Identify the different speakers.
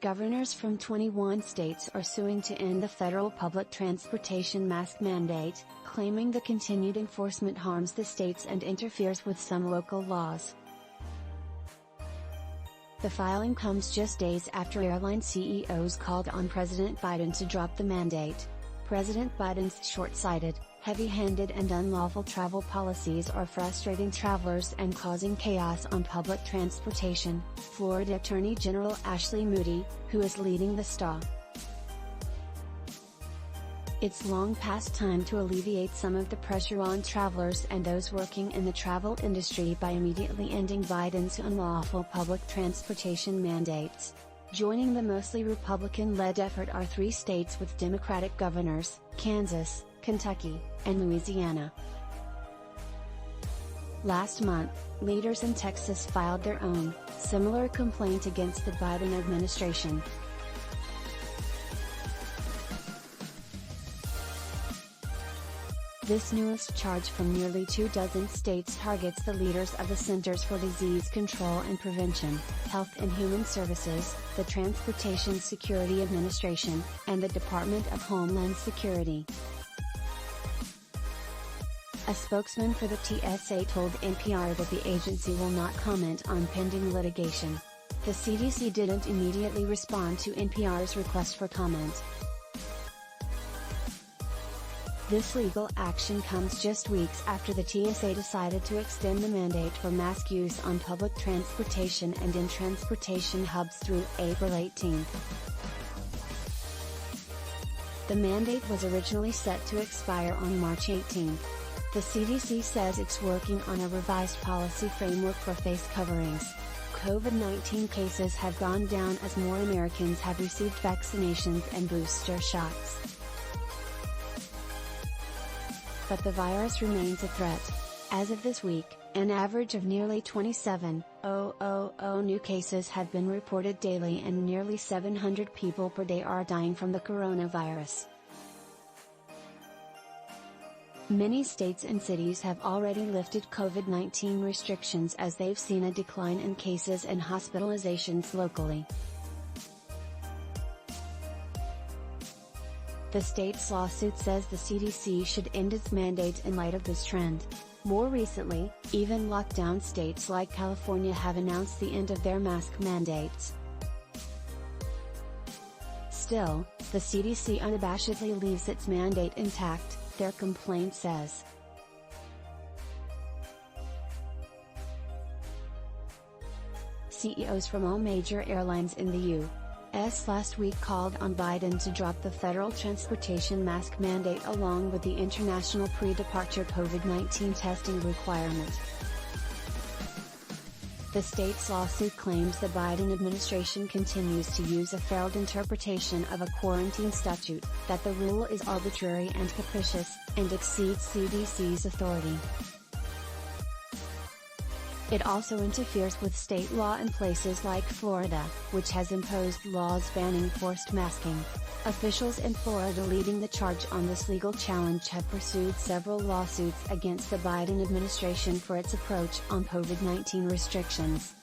Speaker 1: Governors from 21 states are suing to end the federal public transportation mask mandate, claiming the continued enforcement harms the states and interferes with some local laws. The filing comes just days after airline CEOs called on President Biden to drop the mandate. President Biden's short-sighted, heavy-handed and unlawful travel policies are frustrating travelers and causing chaos on public transportation, Florida Attorney General Ashley Moody, who is leading the STA. It's long past time to alleviate some of the pressure on travelers and those working in the travel industry by immediately ending Biden's unlawful public transportation mandates. Joining the mostly Republican-led effort are 3 states with Democratic governors, Kansas, Kentucky, and Louisiana. Last month, leaders in Texas filed their own, similar complaint against the Biden administration. This newest charge from nearly 24 states targets the leaders of the Centers for Disease Control and Prevention, Health and Human Services, the Transportation Security Administration, and the Department of Homeland Security. A spokesman for the TSA told NPR that the agency will not comment on pending litigation. The CDC didn't immediately respond to NPR's request for comment. This legal action comes just weeks after the TSA decided to extend the mandate for mask use on public transportation and in transportation hubs through April 18. The mandate was originally set to expire on March 18. The CDC says it's working on a revised policy framework for face coverings. COVID-19 cases have gone down as more Americans have received vaccinations and booster shots. But the virus remains a threat. As of this week, an average of nearly 27,000 new cases have been reported daily and nearly 700 people per day are dying from the coronavirus. Many states and cities have already lifted COVID-19 restrictions as they've seen a decline in cases and hospitalizations locally. The state's lawsuit says the CDC should end its mandate in light of this trend. More recently, even lockdown states like California have announced the end of their mask mandates. Still, the CDC unabashedly leaves its mandate intact, their complaint says. CEOs from all major airlines in the U.S. last week called on Biden to drop the federal transportation mask mandate along with the international pre-departure COVID-19 testing requirement. The state's lawsuit claims the Biden administration continues to use a failed interpretation of a quarantine statute, that the rule is arbitrary and capricious, and exceeds CDC's authority. It also interferes with state law in places like Florida, which has imposed laws banning forced masking. Officials in Florida leading the charge on this legal challenge have pursued several lawsuits against the Biden administration for its approach on COVID-19 restrictions.